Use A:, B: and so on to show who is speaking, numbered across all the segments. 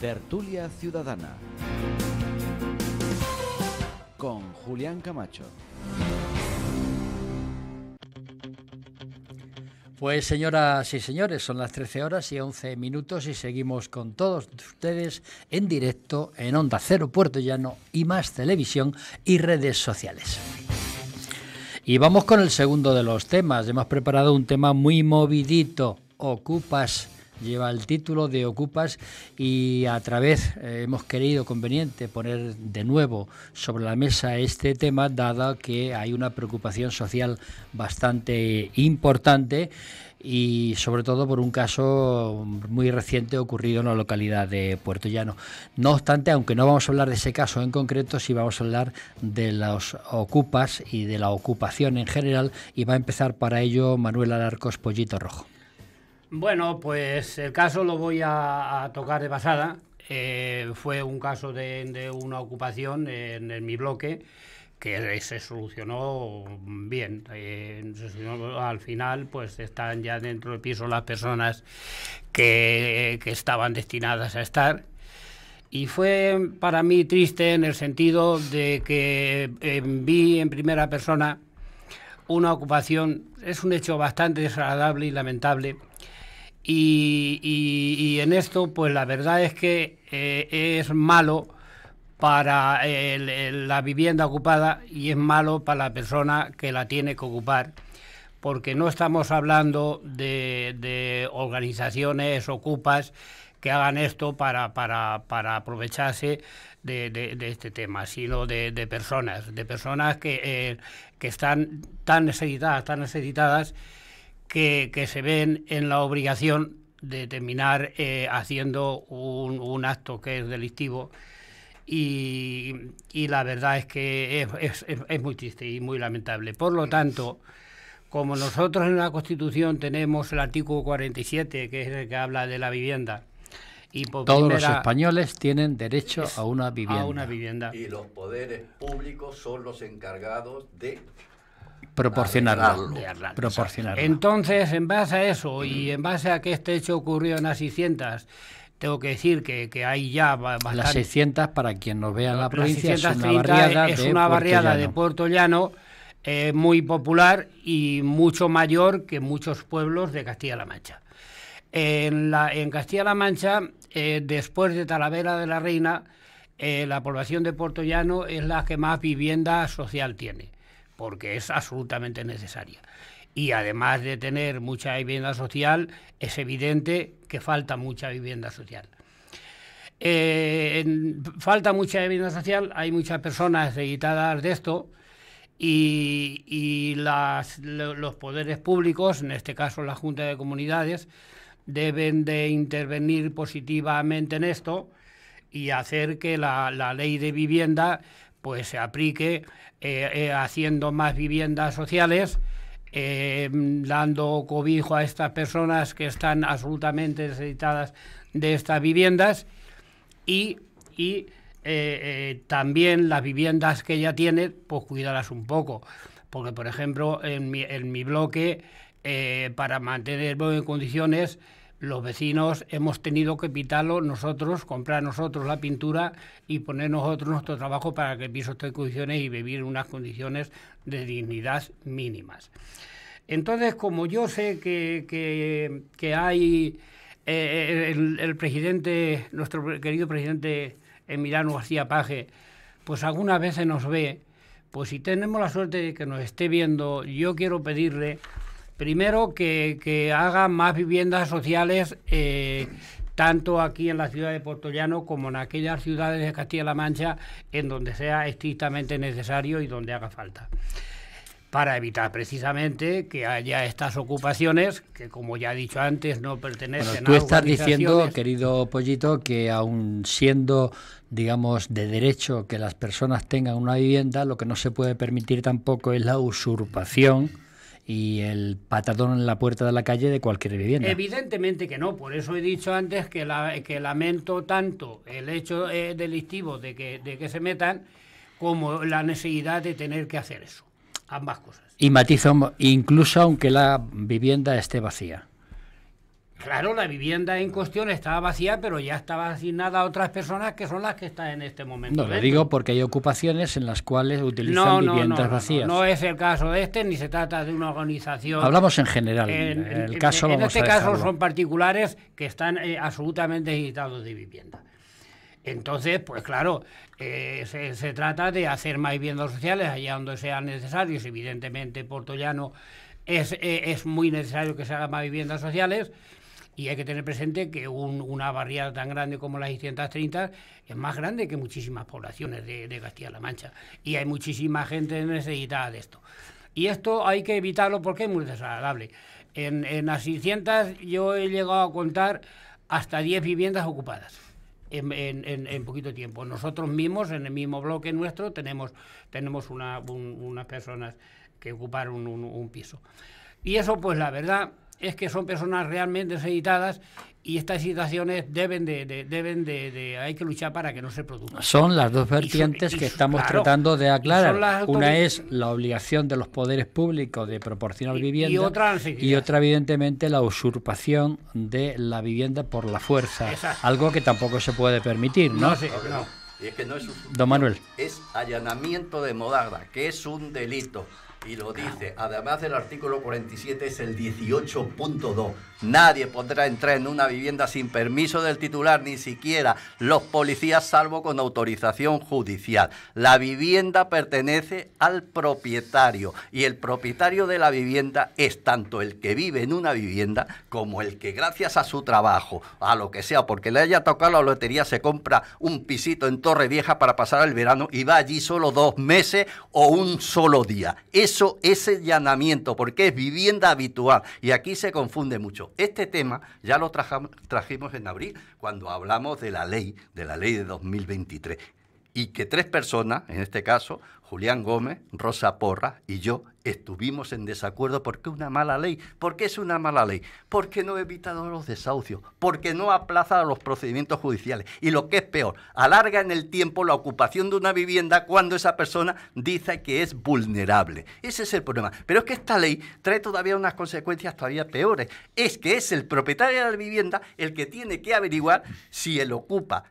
A: Tertulia Ciudadana con Julián Camacho.
B: Pues señoras y señores, son las 13 horas y 11 minutos y seguimos con todos ustedes en directo en Onda Cero Puerto Llano y Más Televisión y redes sociales. Y vamos con el segundo de los temas. Hemos preparado un tema muy movidito, Ocupas. Lleva el título de Ocupas y a través hemos querido conveniente poner de nuevo sobre la mesa este tema, dado que hay una preocupación social bastante importante y sobre todo por un caso muy reciente ocurrido en la localidad de Puerto Llano. No obstante, aunque no vamos a hablar de ese caso en concreto, sí vamos a hablar de los Ocupas y de la ocupación en general, y va a empezar para ello Manuel Alarcos, Pollito Rojo.
C: Bueno, pues el caso lo voy a tocar de pasada. Fue un caso de una ocupación en mi bloque que se solucionó bien. Al final, pues están ya dentro del piso las personas que estaban destinadas a estar. Y fue para mí triste en el sentido de que vi en primera persona una ocupación. Es un hecho bastante desagradable y lamentable. Y en esto, pues la verdad es que es malo para la vivienda ocupada y es malo para la persona que la tiene que ocupar, porque no estamos hablando de organizaciones ocupas que hagan esto para aprovecharse de este tema, sino de personas que están tan necesitadas que se ven en la obligación de terminar haciendo un acto que es delictivo, y la verdad es que es muy triste y muy lamentable. Por lo tanto, como nosotros en la Constitución tenemos el artículo 47, que es el que habla de la vivienda, y
B: todos los españoles tienen derecho a una vivienda.
D: Y los poderes públicos son los encargados de
B: proporcionarlo.
C: Entonces, en base a eso y en base a que este hecho ocurrió en las 600, tengo que decir que hay ya bastante.
B: Las 600, para quien nos vea en la provincia, es una barriada
C: de Puerto Llano muy popular y mucho mayor que muchos pueblos de Castilla-La Mancha. En Castilla-La Mancha, después de Talavera de la Reina, la población de Puerto Llano es la que más vivienda social tiene, porque es absolutamente necesaria. Y además de tener mucha vivienda social, es evidente que falta mucha vivienda social. Falta mucha vivienda social, hay muchas personas necesitadas de esto, y los poderes públicos, en este caso la Junta de Comunidades, deben de intervenir positivamente en esto y hacer que la ley de vivienda pues se aplique, haciendo más viviendas sociales, dando cobijo a estas personas que están absolutamente necesitadas de estas viviendas, y también las viviendas que ya tienen, pues cuidarlas un poco, porque por ejemplo en mi bloque, para mantenerlo en condiciones, los vecinos hemos tenido que pintarlo nosotros, comprar nosotros la pintura y poner nosotros nuestro trabajo para que el piso esté en condiciones y vivir en unas condiciones de dignidad mínimas. Entonces, como yo sé que hay el presidente, nuestro querido presidente Emiliano García Paje, pues algunas veces nos ve, pues si tenemos la suerte de que nos esté viendo, yo quiero pedirle primero que haga más viviendas sociales, tanto aquí en la ciudad de Puerto Llano como en aquellas ciudades de Castilla-La Mancha en donde sea estrictamente necesario y donde haga falta, para evitar precisamente que haya estas ocupaciones que, como ya he dicho antes, no pertenecen a
B: tú estás diciendo, querido Pollito, que aun siendo, digamos, de derecho que las personas tengan una vivienda, lo que no se puede permitir tampoco es la usurpación y el patadón en la puerta de la calle de cualquier vivienda.
C: Evidentemente que no, por eso he dicho antes que lamento tanto el hecho delictivo de que se metan, como la necesidad de tener que hacer eso, ambas cosas.
B: Y matizo, incluso aunque la vivienda esté vacía.
C: Claro, la vivienda en cuestión estaba vacía, pero ya estaba asignada a otras personas que son las que están en este momento.
B: No, lo digo porque hay ocupaciones en las cuales utilizan viviendas vacías.
C: No es el caso de este, ni se trata de una organización.
B: Hablamos en general. En
C: este caso son particulares que están absolutamente necesitados de vivienda. Entonces, pues claro, se trata de hacer más viviendas sociales allá donde sean necesarios. Evidentemente, Puerto Llano es muy necesario que se hagan más viviendas sociales. Y hay que tener presente que una barriada tan grande como la 630 es más grande que muchísimas poblaciones de Castilla-La Mancha. Y hay muchísima gente necesitada de esto. Y esto hay que evitarlo porque es muy desagradable. En las 600 yo he llegado a contar hasta 10 viviendas ocupadas en poquito tiempo. Nosotros mismos, en el mismo bloque nuestro, tenemos unas personas que ocuparon un piso. Y eso, pues la verdad es que son personas realmente necesitadas y estas situaciones hay que luchar para que no se produzcan.
B: Son las dos vertientes que estamos tratando de aclarar. Una es la obligación de los poderes públicos de proporcionar vivienda y otra evidentemente la usurpación de la vivienda por la fuerza. Exacto. Algo que tampoco se puede permitir, ¿no?
D: No. Y es que no es usurpación,
B: don Manuel.
D: Es allanamiento de morada, que es un delito. Y lo dice, además del artículo 47, es el 18.2. Nadie podrá entrar en una vivienda sin permiso del titular, ni siquiera los policías, salvo con autorización judicial. La vivienda pertenece al propietario y el propietario de la vivienda es tanto el que vive en una vivienda como el que gracias a su trabajo, a lo que sea, porque le haya tocado la lotería, se compra un pisito en Torrevieja para pasar el verano y va allí solo 2 meses o un solo día. Eso es allanamiento, porque es vivienda habitual y aquí se confunde mucho. Este tema ya lo trajimos en abril, cuando hablamos de la ley de 2023, y que 3 personas, en este caso, Julián Gómez, Rosa Porras y yo, estuvimos en desacuerdo porque es una mala ley. ¿Por qué es una mala ley? Porque no ha evitado los desahucios, porque no aplaza los procedimientos judiciales y lo que es peor, alarga en el tiempo la ocupación de una vivienda cuando esa persona dice que es vulnerable. Ese es el problema. Pero es que esta ley trae todavía unas consecuencias todavía peores. Es que es el propietario de la vivienda el que tiene que averiguar si el ocupa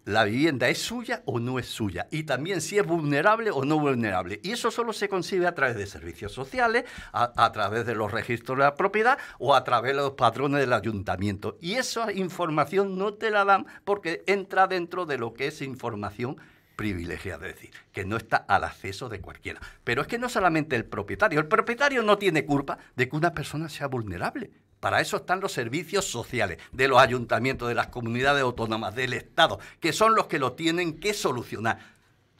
D: la vivienda es suya o no es suya, y también si es vulnerable o no vulnerable. Y eso solo se consigue a través de servicios sociales, a través de los registros de la propiedad o a través de los padrones del ayuntamiento. Y esa información no te la dan porque entra dentro de lo que es información privilegiada, es decir, que no está al acceso de cualquiera. Pero es que no solamente el propietario no tiene culpa de que una persona sea vulnerable. Para eso están los servicios sociales de los ayuntamientos, de las comunidades autónomas, del Estado, que son los que lo tienen que solucionar.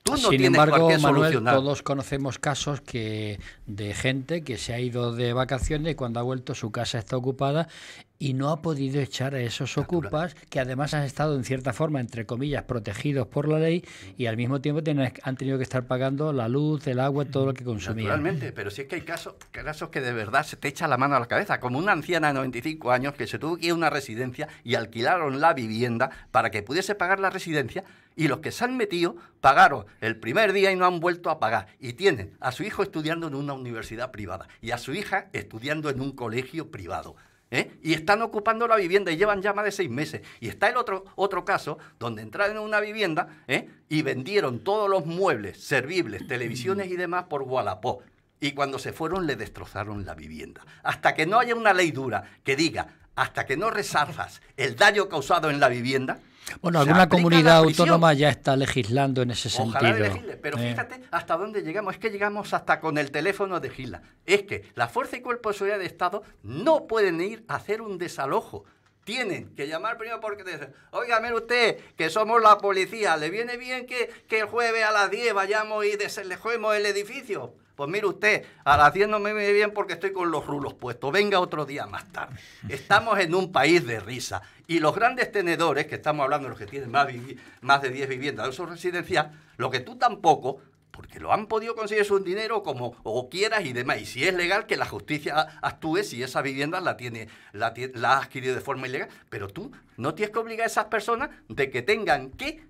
D: Tú no
B: Sin
D: tienes
B: embargo,
D: por qué
B: Manuel,
D: solucionar.
B: todos conocemos casos de gente que se ha ido de vacaciones y cuando ha vuelto su casa está ocupada y no ha podido echar a esos ocupas, que además han estado en cierta forma, entre comillas, protegidos por la ley y al mismo tiempo han tenido que estar pagando la luz, el agua, todo lo que consumían.
D: Naturalmente, pero si es que hay casos que de verdad se te echa la mano a la cabeza, como una anciana de 95 años que se tuvo que ir a una residencia y alquilaron la vivienda para que pudiese pagar la residencia, y los que se han metido pagaron el primer día y no han vuelto a pagar, y tienen a su hijo estudiando en una universidad privada y a su hija estudiando en un colegio privado. Y están ocupando la vivienda y llevan ya más de 6 meses. Y está el otro caso donde entraron en una vivienda y vendieron todos los muebles, servibles, televisiones y demás por Wallapop. Y cuando se fueron le destrozaron la vivienda. Hasta que no haya una ley dura que diga, hasta que no resarcas el daño causado en la vivienda.
B: Bueno, alguna comunidad autónoma ya está legislando en ese sentido.
D: Ojalá legisle, pero fíjate hasta dónde llegamos. Es que llegamos hasta con el teléfono de Gila. Es que la Fuerza y Cuerpo de Seguridad de Estado no pueden ir a hacer un desalojo. Tienen que llamar primero porque te dicen, oiga, mire usted, que somos la policía, ¿le viene bien que el jueves a las 10 vayamos y desalojemos el edificio? Pues mire usted, a las 10 no me viene bien porque estoy con los rulos puestos. Venga otro día más tarde. Estamos en un país de risa. Y los grandes tenedores, que estamos hablando de los que tienen más de 10 viviendas de uso residencial, lo que tú tampoco, porque lo han podido conseguir su dinero como o quieras y demás. Y si es legal, que la justicia actúe si esa vivienda la ha adquirido de forma ilegal. Pero tú no tienes que obligar a esas personas de que tengan que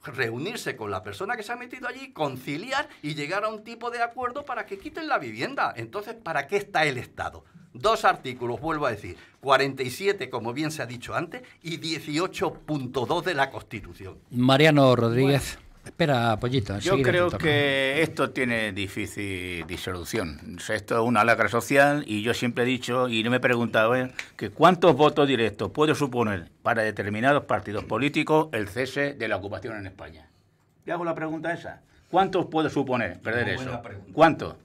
D: reunirse con la persona que se ha metido allí, conciliar y llegar a un tipo de acuerdo para que quiten la vivienda. Entonces, ¿para qué está el Estado? 2 artículos, vuelvo a decir, 47, como bien se ha dicho antes, y 18.2 de la Constitución.
B: Mariano Rodríguez. Espera, Pollito.
E: Yo creo que esto tiene difícil disolución. O sea, esto es una lacra social y yo siempre he dicho, y no me he preguntado, que cuántos votos directos puede suponer para determinados partidos políticos el cese de la ocupación en España. ¿Le hago la pregunta esa? ¿Cuántos puede suponer perder eso? ¿Cuántos?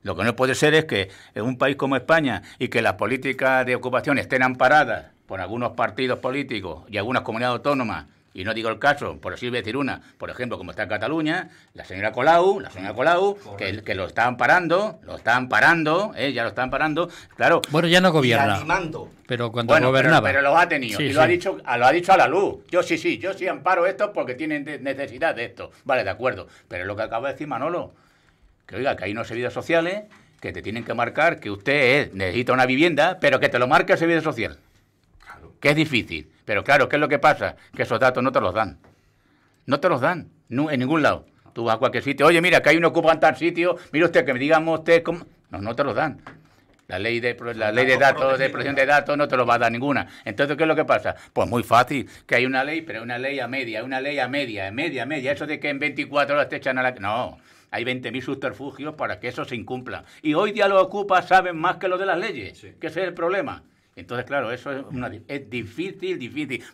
E: Lo que no puede ser es que en un país como España y que las políticas de ocupación estén amparadas por algunos partidos políticos y algunas comunidades autónomas, y no digo el caso, por así decir una, por ejemplo, como está en Cataluña, la señora Colau, que lo está amparando, ya lo está amparando, claro.
B: Bueno, ya no gobierna, pero cuando gobernaba.
E: Pero lo ha tenido, sí, y lo ha dicho a la luz. Yo sí amparo esto porque tienen necesidad de esto. Vale, de acuerdo, pero es lo que acaba de decir Manolo, que oiga, que hay unos servicios sociales que te tienen que marcar que usted necesita una vivienda, pero que te lo marque el servicio social. Que es difícil. Pero claro, ¿qué es lo que pasa? Que esos datos no te los dan. No te los dan, no, en ningún lado. Tú vas a cualquier sitio, oye, mira, que hay uno ocupa en tal sitio, mire usted, que me digamos usted cómo... No te los dan. La ley de datos, de protección de datos, no te lo va a dar ninguna. Entonces, ¿qué es lo que pasa? Pues muy fácil, que hay una ley, pero una ley a media, media. Eso de que en 24 horas te echan a la... No, hay 20.000 subterfugios para que eso se incumpla. Y hoy día los ocupas saben más que los de las leyes, sí. Que ese es el problema. Entonces, claro, eso es difícil.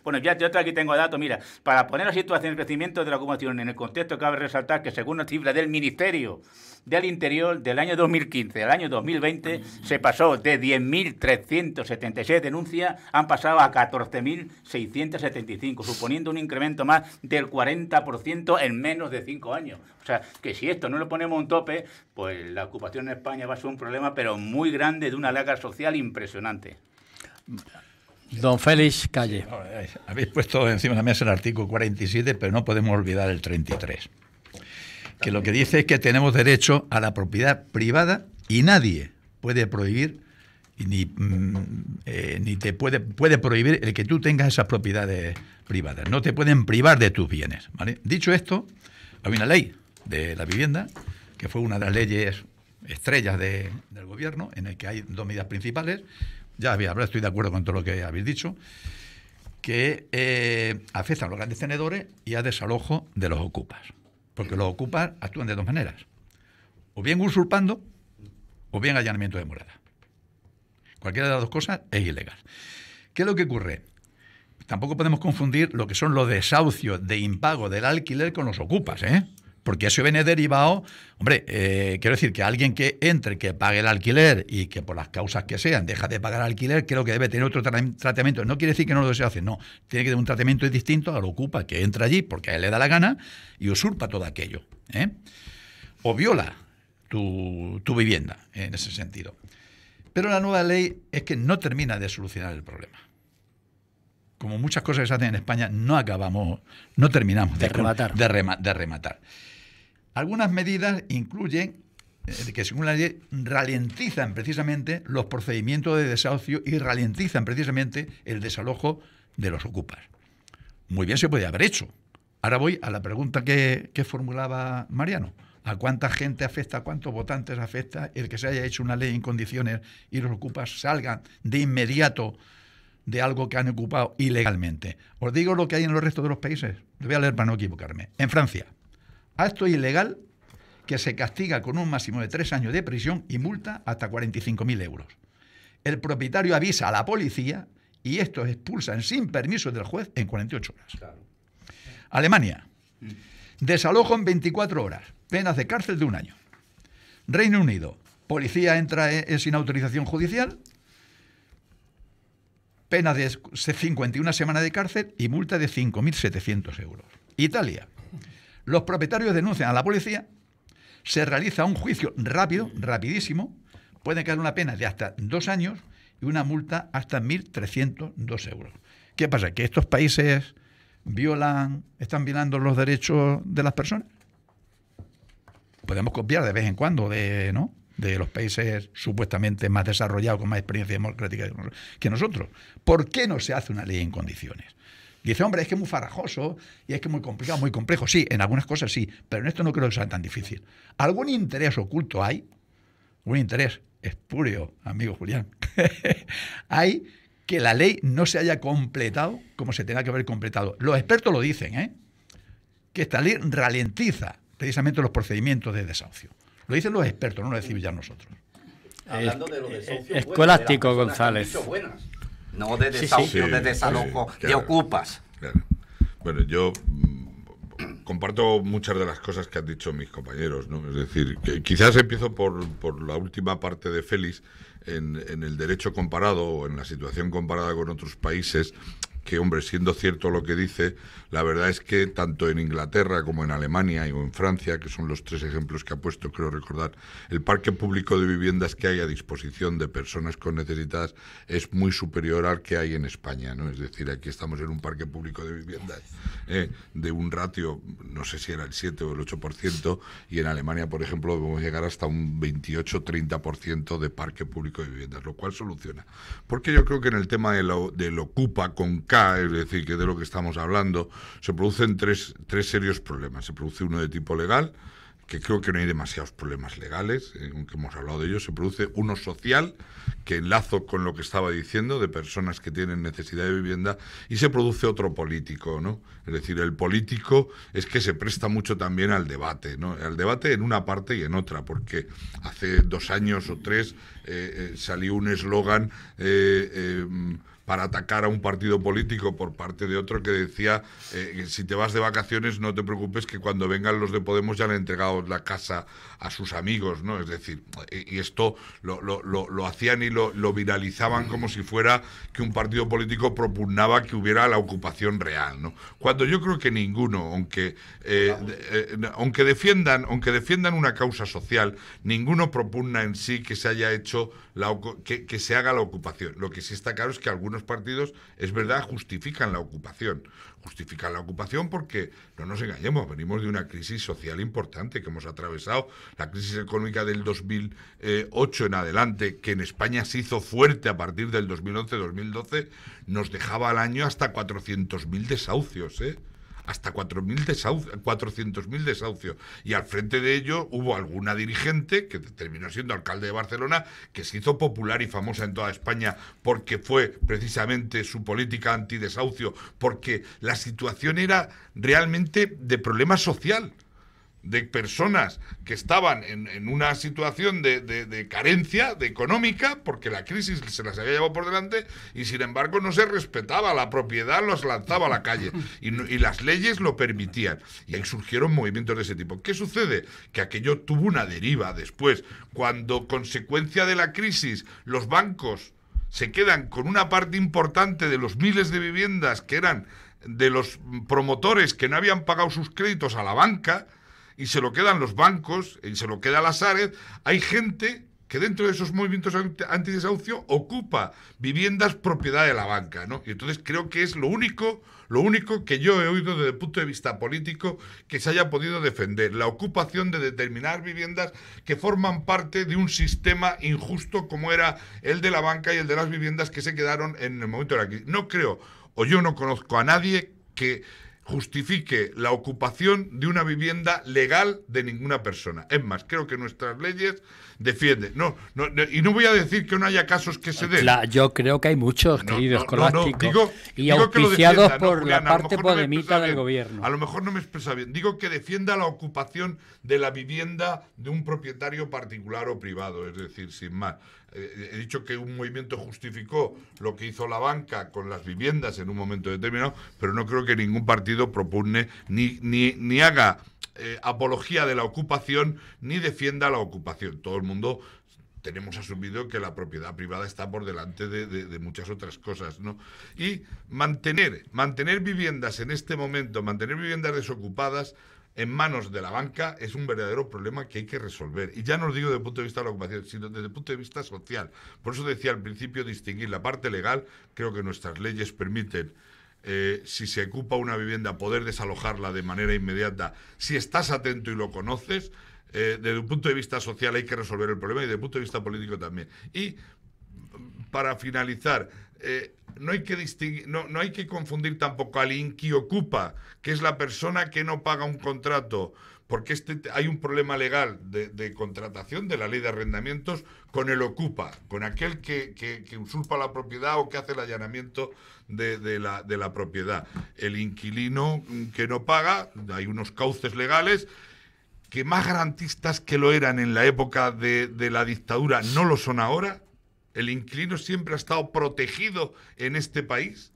E: Bueno, yo aquí tengo datos. Mira, para poner la situación de crecimiento de la ocupación en el contexto, cabe resaltar que según la cifra del Ministerio del Interior, del año 2015 al año 2020, se pasó de 10.376 denuncias, han pasado a 14.675, suponiendo un incremento más del 40% en menos de 5 años. O sea, que si esto no le ponemos un tope, pues la ocupación en España va a ser un problema, pero muy grande, de una lacra social impresionante.
B: Don Félix Calle.
F: Habéis puesto encima de la mesa el artículo 47, pero no podemos olvidar el 33. Que lo que dice es que tenemos derecho a la propiedad privada y nadie puede prohibir, ni te puede prohibir el que tú tengas esas propiedades privadas. No te pueden privar de tus bienes, ¿vale? Dicho esto, hay una ley de la vivienda, que fue una de las leyes estrellas del gobierno, en el que hay 2 medidas principales. Ya estoy de acuerdo con todo lo que habéis dicho, que afectan a los grandes tenedores y a desalojo de los ocupas. Porque los ocupas actúan de 2 maneras. O bien usurpando, o bien allanamiento de morada. Cualquiera de las 2 cosas es ilegal. ¿Qué es lo que ocurre? Tampoco podemos confundir lo que son los desahucios de impago del alquiler con los ocupas, ¿eh? Porque eso viene derivado, hombre, quiero decir que alguien que entre, que pague el alquiler y que por las causas que sean deja de pagar el alquiler, creo que debe tener otro tratamiento. No quiere decir que no lo deshace, no. Tiene que tener un tratamiento distinto al ocupa que entra allí porque a él le da la gana y usurpa todo aquello, ¿eh? O viola tu vivienda en ese sentido. Pero la nueva ley es que no termina de solucionar el problema. Como muchas cosas que se hacen en España, no terminamos de rematar. Algunas medidas incluyen que, según la ley, ralentizan precisamente los procedimientos de desahucio y ralentizan precisamente el desalojo de los ocupas. Muy bien se puede haber hecho. Ahora voy a la pregunta que formulaba Mariano. ¿A cuánta gente afecta, a cuántos votantes afecta el que se haya hecho una ley en condiciones y los ocupas salgan de inmediato de algo que han ocupado ilegalmente? Os digo lo que hay en los restos de los países. Lo voy a leer para no equivocarme. En Francia, acto ilegal que se castiga con un máximo de 3 años de prisión y multa hasta 45.000 euros. El propietario avisa a la policía y estos expulsan sin permiso del juez en 48 horas. Claro. Alemania, desalojo en 24 horas, penas de cárcel de 1 año. Reino Unido, policía entra sin autorización judicial, pena de 51 semanas de cárcel y multa de 5.700 euros. Italia, los propietarios denuncian a la policía, se realiza un juicio rapidísimo, puede caer una pena de hasta 2 años y una multa hasta 1.302 euros. ¿Qué pasa? ¿Que estos países están violando los derechos de las personas? Podemos copiar de vez en cuando de los países supuestamente más desarrollados, con más experiencia democrática que nosotros. ¿Por qué no se hace una ley en condiciones? Dice, hombre, es que es muy farrajoso y es que es muy complicado, muy complejo. Sí, en algunas cosas sí, pero en esto no creo que sea tan difícil. ¿Algún interés oculto hay? Un interés espurio, amigo Julián. Hay que la ley no se haya completado como se tenga que haber completado. Los expertos lo dicen, ¿eh? Que esta ley ralentiza precisamente los procedimientos de desahucio. Lo dicen los expertos, no lo decimos ya nosotros.
D: Hablando de los desahucios
B: Escolástico
D: buenos, de las
B: González.
D: personas que han dicho buenas. No de desahucio,
G: sí,
D: de desalojo,
G: sí,
D: de
G: claro.
D: ocupas.
G: Claro. Bueno, yo comparto muchas de las cosas que han dicho mis compañeros, ¿no? Es decir, que quizás empiezo por la última parte de Félix, en el derecho comparado o en la situación comparada con otros países, que, hombre, siendo cierto lo que dice, la verdad es que tanto en Inglaterra como en Alemania y o en Francia, que son los 3 ejemplos que ha puesto, creo recordar, el parque público de viviendas que hay a disposición de personas con necesidades es muy superior al que hay en España, ¿no? Es decir, aquí estamos en un parque público de viviendas de un ratio, no sé si era el 7 o el 8%, y en Alemania, por ejemplo, debemos llegar hasta un 28-30% de parque público de viviendas, lo cual soluciona. Porque yo creo que en el tema del ocupa con K, es decir, que de lo que estamos hablando, se producen tres serios problemas. Se produce uno de tipo legal, que creo que no hay demasiados problemas legales, aunque hemos hablado de ello. Se produce uno social, que enlazo con lo que estaba diciendo, de personas que tienen necesidad de vivienda, y se produce otro político, ¿no? Es decir, el político es que se presta mucho también al debate, ¿no? Al debate en una parte y en otra, porque hace 2 años o 3 salió un eslogan para atacar a un partido político por parte de otro que decía que si te vas de vacaciones no te preocupes que cuando vengan los de Podemos ya le han entregado la casa a sus amigos, ¿no? Es decir, y esto lo hacían y lo viralizaban como si fuera que un partido político propugnaba que hubiera la ocupación real, ¿no? Cuando yo creo que ninguno, aunque defiendan una causa social, ninguno propugna en sí que se haya hecho que se haga la ocupación. Lo que sí está claro es que algunos partidos, es verdad, justifican la ocupación. Justifican la ocupación porque, no nos engañemos, venimos de una crisis social importante que hemos atravesado, la crisis económica del 2008 en adelante, que en España se hizo fuerte a partir del 2011-2012, nos dejaba al año hasta 400.000 desahucios, hasta 400.000 desahucios. Y al frente de ello hubo alguna dirigente, que terminó siendo alcalde de Barcelona, que se hizo popular y famosa en toda España porque fue precisamente su política antidesahucio, porque la situación era realmente de problema social, de personas que estaban en una situación de carencia económica, porque la crisis se las había llevado por delante, y sin embargo no se respetaba la propiedad, los lanzaba a la calle, y las leyes lo permitían, y ahí surgieron movimientos de ese tipo. ¿Qué sucede? Que aquello tuvo una deriva después, cuando, consecuencia de la crisis, los bancos se quedan con una parte importante de los miles de viviendas que eran de los promotores que no habían pagado sus créditos a la banca, y se lo quedan los bancos, y se lo queda la Sareb. Hay gente que dentro de esos movimientos antidesahucio ocupa viviendas propiedad de la banca, ¿no? Y entonces creo que es lo único que yo he oído desde el punto de vista político que se haya podido defender, la ocupación de determinadas viviendas que forman parte de un sistema injusto como era el de la banca y el de las viviendas que se quedaron en el momento de la crisis. No creo, o yo no conozco a nadie que justifique la ocupación de una vivienda legal de ninguna persona. Es más, creo que nuestras leyes defienden. Y no voy a decir que no haya casos que se den.
B: Yo creo que hay muchos, querido Escolástico,
G: digo
B: auspiciados por
G: Julián,
B: la parte podemita del gobierno.
G: A lo mejor no me expresa bien. Digo que defienda la ocupación de la vivienda de un propietario particular o privado, es decir, sin más. He dicho que un movimiento justificó lo que hizo la banca con las viviendas en un momento determinado, pero no creo que ningún partido propugne ni haga apología de la ocupación ni defienda la ocupación. Todo el mundo tenemos asumido que la propiedad privada está por delante de muchas otras cosas, ¿no? Y mantener viviendas en este momento, mantener viviendas desocupadas en manos de la banca es un verdadero problema que hay que resolver. Y ya no os digo desde el punto de vista de la ocupación, sino desde el punto de vista social. Por eso decía al principio distinguir la parte legal. Creo que nuestras leyes permiten, si se ocupa una vivienda, poder desalojarla de manera inmediata. Si estás atento y lo conoces, desde un punto de vista social hay que resolver el problema y desde el punto de vista político también. Y para finalizar, no hay que distinguir, no hay que confundir tampoco al inquiocupa, que es la persona que no paga un contrato, porque hay un problema legal de contratación de la ley de arrendamientos con el ocupa, con aquel que usurpa la propiedad o que hace el allanamiento de la propiedad. El inquilino que no paga, hay unos cauces legales que más garantistas que lo eran en la época de la dictadura no lo son ahora. El inquilino siempre ha estado protegido en este país,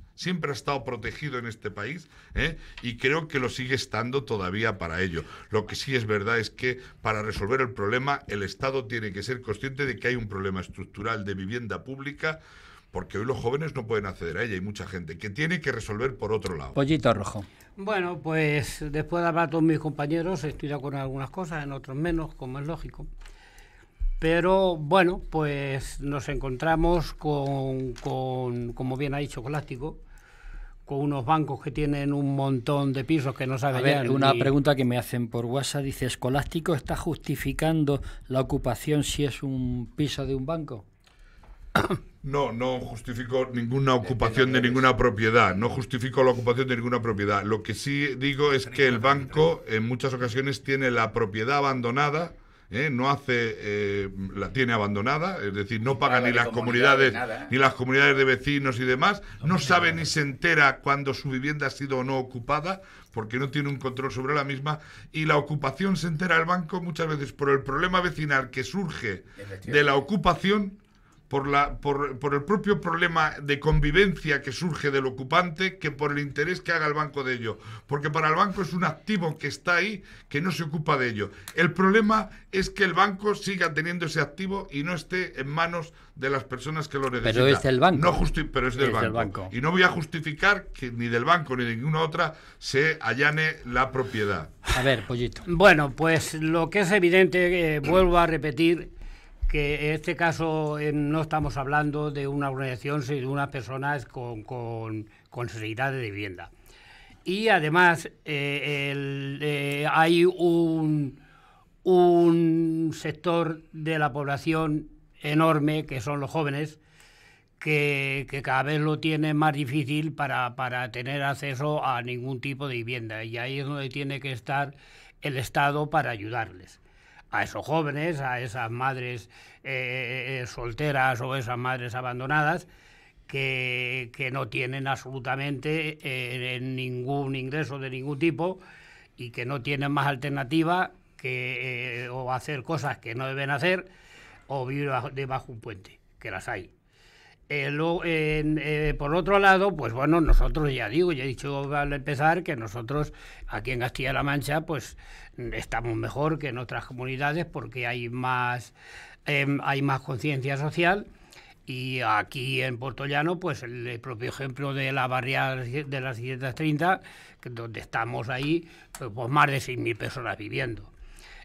G: y creo que lo sigue estando todavía para ello. Lo que sí es verdad es que para resolver el problema el Estado tiene que ser consciente de que hay un problema estructural de vivienda pública, porque hoy los jóvenes no pueden acceder a ella, hay mucha gente que tiene que resolver por otro lado.
B: Pollito Rojo.
C: Bueno, pues después de hablar con mis compañeros, estoy de acuerdo en algunas cosas, en otros menos, como es lógico. Pero bueno, pues nos encontramos con como bien ha dicho Colástico, con unos bancos que tienen un montón de pisos que no saben.
B: A ver, una pregunta que me hacen por WhatsApp, dice, ¿Escolástico está justificando la ocupación si es un piso de un banco?
G: No justifico ninguna ocupación de ninguna propiedad, no justifico la ocupación de ninguna propiedad. Lo que sí digo es que el banco en muchas ocasiones tiene la propiedad abandonada, la tiene abandonada, es decir, no paga ni las comunidades de vecinos y demás, no sabe ni se entera cuando su vivienda ha sido o no ocupada, porque no tiene un control sobre la misma, y la ocupación se entera el banco muchas veces por el problema vecinal que surge de la ocupación, por el propio problema de convivencia que surge del ocupante, que por el interés que haga el banco de ello. Porque para el banco es un activo que está ahí, que no se ocupa de ello. El problema es que el banco siga teniendo ese activo y no esté en manos de las personas que lo necesitan.
B: Pero es del banco.
G: Pero es del banco. Y no voy a justificar que ni del banco ni de ninguna otra se allane la propiedad.
B: A ver, Pollito.
C: Bueno, pues lo que es evidente, vuelvo a repetir, que en este caso no estamos hablando de una organización, sino de unas personas con necesidad de vivienda. Y además hay un sector de la población enorme, que son los jóvenes, que cada vez lo tienen más difícil para tener acceso a ningún tipo de vivienda. Y ahí es donde tiene que estar el Estado para ayudarles. A esos jóvenes, a esas madres solteras o esas madres abandonadas que no tienen absolutamente ningún ingreso de ningún tipo y que no tienen más alternativa que o hacer cosas que no deben hacer o vivir debajo un puente, que las hay. Por otro lado, pues bueno, nosotros ya he dicho al empezar que nosotros aquí en Castilla-La Mancha pues estamos mejor que en otras comunidades porque hay más conciencia social, y aquí en Puerto Llano pues el propio ejemplo de la barriada de las 630, donde estamos ahí pues más de 6.000 personas viviendo.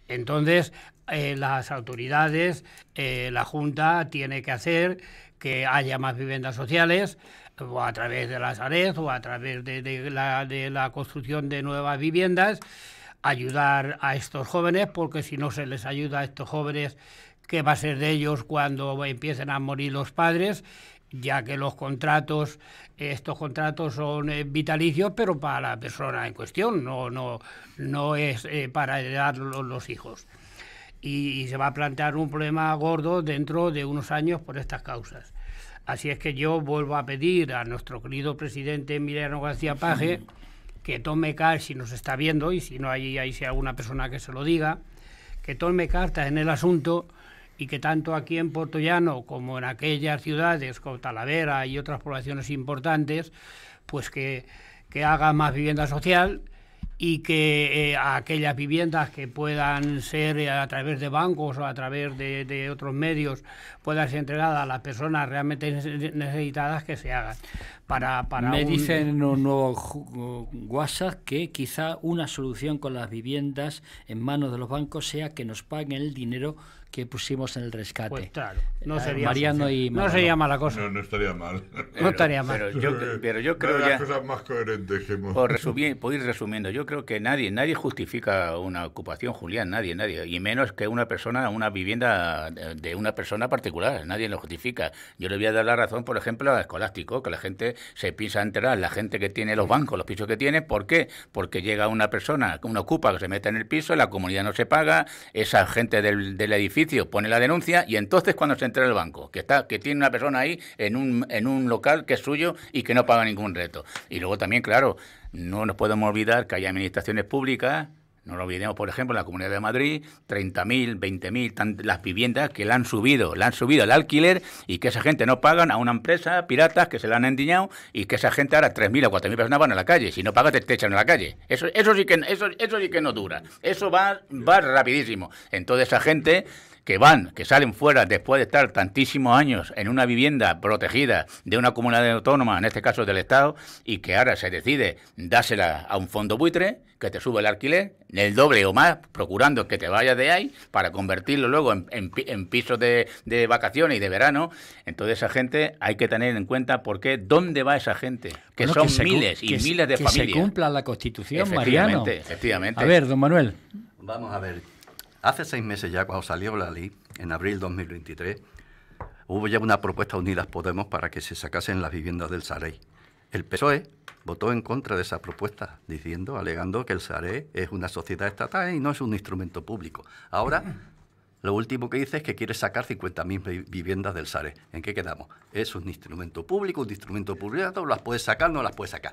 C: Entonces las autoridades, la Junta tiene que hacer que haya más viviendas sociales, o a través de la Sareb o a través de la construcción de nuevas viviendas, ayudar a estos jóvenes, porque si no se les ayuda a estos jóvenes, ¿qué va a ser de ellos cuando empiecen a morir los padres? Ya que estos contratos son vitalicios, pero para la persona en cuestión, no es para heredar los hijos. Y se va a plantear un problema gordo dentro de unos años por estas causas. Así es que yo vuelvo a pedir a nuestro querido presidente Emiliano García Paje que tome cartas, si nos está viendo, y si no hay alguna persona que se lo diga, que tome cartas en el asunto, y que tanto aquí en Puerto Llano como en aquellas ciudades como Talavera y otras poblaciones importantes, pues que haga más vivienda social, y que aquellas viviendas que puedan ser a través de bancos o a través de otros medios puedan ser entregadas a las personas realmente necesitadas, que se hagan.
B: Me dicen en un nuevo WhatsApp que quizá una solución con las viviendas en manos de los bancos sea que nos paguen el dinero que pusimos en el rescate.
C: Pues claro, no sería
B: Mariano y
C: no sería mala cosa.
G: No estaría mal.
C: No estaría mal.
E: Pero yo creo
G: las
E: ya,
G: cosas más coherentes que hemos...
E: por ir resumiendo, yo creo que nadie justifica una ocupación, Julián, nadie, y menos que una vivienda de una persona particular, nadie lo justifica. Yo le voy a dar la razón, por ejemplo, a Escolástico, que la gente se piensa enterar, la gente que tiene los bancos, los pisos que tiene, ¿por qué? Porque llega una persona, una ocupa que se mete en el piso, la comunidad no se paga, esa gente del edificio pone la denuncia, y entonces cuando se entera el banco, que tiene una persona ahí en un local que es suyo y que no paga ningún reto. Y luego también, claro, no nos podemos olvidar que hay administraciones públicas, no lo olvidemos, por ejemplo, en la Comunidad de Madrid, 30.000, 20.000, las viviendas que le han subido el alquiler, y que esa gente no pagan a una empresa, piratas, que se la han endiñado, y que esa gente ahora 3.000 o 4.000 personas van a la calle. Si no pagas, te echan a la calle. Eso sí que no dura. Eso va rapidísimo. Entonces esa gente que salen fuera después de estar tantísimos años en una vivienda protegida de una comunidad autónoma, en este caso del Estado, y que ahora se decide dársela a un fondo buitre que te sube el alquiler el doble o más, procurando que te vayas de ahí para convertirlo luego en pisos de vacaciones y de verano. Entonces esa gente hay que tener en cuenta dónde va esa gente, que son miles y miles de familias.
B: Que se cumpla la Constitución, Mariano.
E: Efectivamente.
B: A ver, don Manuel.
D: Vamos a ver. Hace 6 meses ya, cuando salió la ley, en abril 2023, hubo ya una propuesta de Unidas Podemos para que se sacasen las viviendas del Sareb. El PSOE votó en contra de esa propuesta, alegando que el Sareb es una sociedad estatal y no es un instrumento público. Ahora, lo último que dice es que quiere sacar 50.000 viviendas del Sareb. ¿En qué quedamos? ¿Es un instrumento público, privado? ¿Las puedes sacar? No las puedes sacar.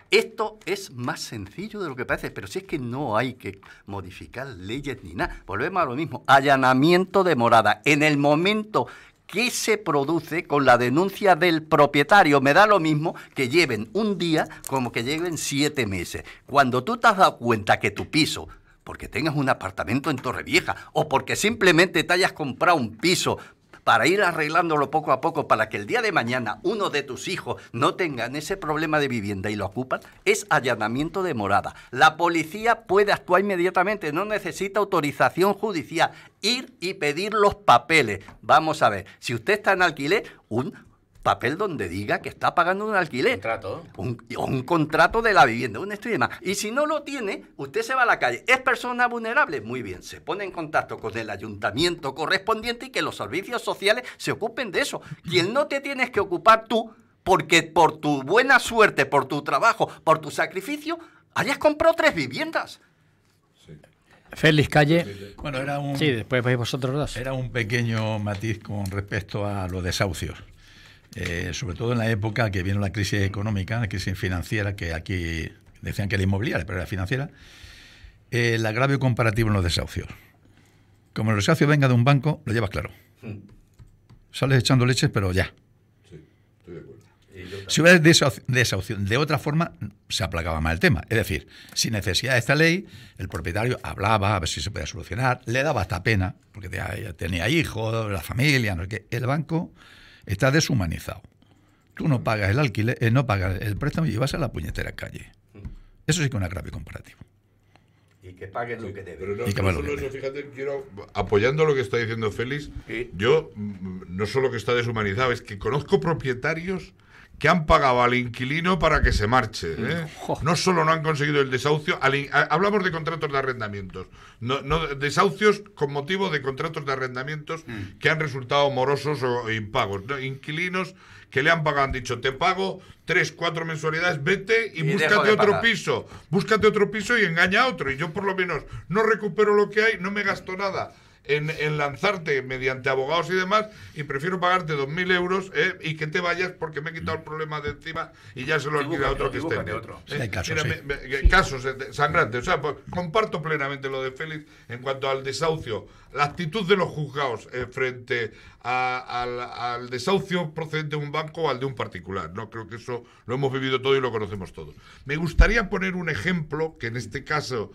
D: Esto es más sencillo de lo que parece, pero si es que no hay que modificar leyes ni nada. Volvemos a lo mismo. Allanamiento de morada. En el momento que se produce con la denuncia del propietario, me da lo mismo que lleven un día como que lleven 7 meses. Cuando tú te has dado cuenta que tu piso, porque tengas un apartamento en Torrevieja o porque simplemente te hayas comprado un piso para ir arreglándolo poco a poco, para que el día de mañana uno de tus hijos no tengan ese problema de vivienda y lo ocupan, es allanamiento de morada. La policía puede actuar inmediatamente, no necesita autorización judicial. Ir y pedir los papeles. Vamos a ver, si usted está en alquiler, un papel donde diga que está pagando un alquiler.
E: Contrato.
D: Un contrato de la vivienda, un esto y demás. Y si no lo tiene, usted se va a la calle. ¿Es persona vulnerable? Muy bien, se pone en contacto con el ayuntamiento correspondiente y que los servicios sociales se ocupen de eso. Quien no te tienes que ocupar tú, porque por tu buena suerte, por tu trabajo, por tu sacrificio, hayas comprado 3 viviendas.
B: Félix Calle.
F: Bueno,
B: Sí, después vais vosotros dos.
F: Era un pequeño matiz con respecto a los desahucios. Sobre todo en la época que vino la crisis económica, la crisis financiera, que aquí decían que era inmobiliaria, pero era financiera, el agravio comparativo en los desahucios. Como el desahucio venga de un banco, lo llevas claro. Sales echando leches, pero ya.
G: Sí, estoy de acuerdo.
F: Si hubiera desahucio de otra forma, se aplacaba más el tema. Es decir, sin necesidad de esta ley, el propietario hablaba a ver si se podía solucionar, le daba hasta pena, porque tenía hijos, la familia, no sé qué. El banco está deshumanizado. Tú no pagas el alquiler, no pagas el préstamo y vas a la puñetera calle. Eso sí que es un agravio comparativo.
D: Y que paguen lo que deben.
G: Pero no solo eso, fíjate, apoyando lo que está diciendo Félix, yo no solo que está deshumanizado, es que conozco propietarios que han pagado al inquilino para que se marche. No solo no han conseguido el desahucio, hablamos de contratos de arrendamientos, no desahucios con motivo de contratos de arrendamientos que han resultado morosos o impagos. Inquilinos que le han pagado, han dicho, te pago 3, 4 mensualidades, vete y búscate otro piso. Búscate otro piso y engaña a otro. Y yo por lo menos no recupero lo que hay, no me gasto nada en lanzarte mediante abogados y demás, y prefiero pagarte 2.000 euros y que te vayas porque me he quitado el problema de encima y ya se lo alquila a otro que esté.
F: Hay casos,
G: casos sangrantes. O sea, pues, comparto plenamente lo de Félix en cuanto al desahucio. La actitud de los juzgados frente al desahucio procedente de un banco o al de un particular. No creo que eso lo hemos vivido todo y lo conocemos todos. Me gustaría poner un ejemplo, que en este caso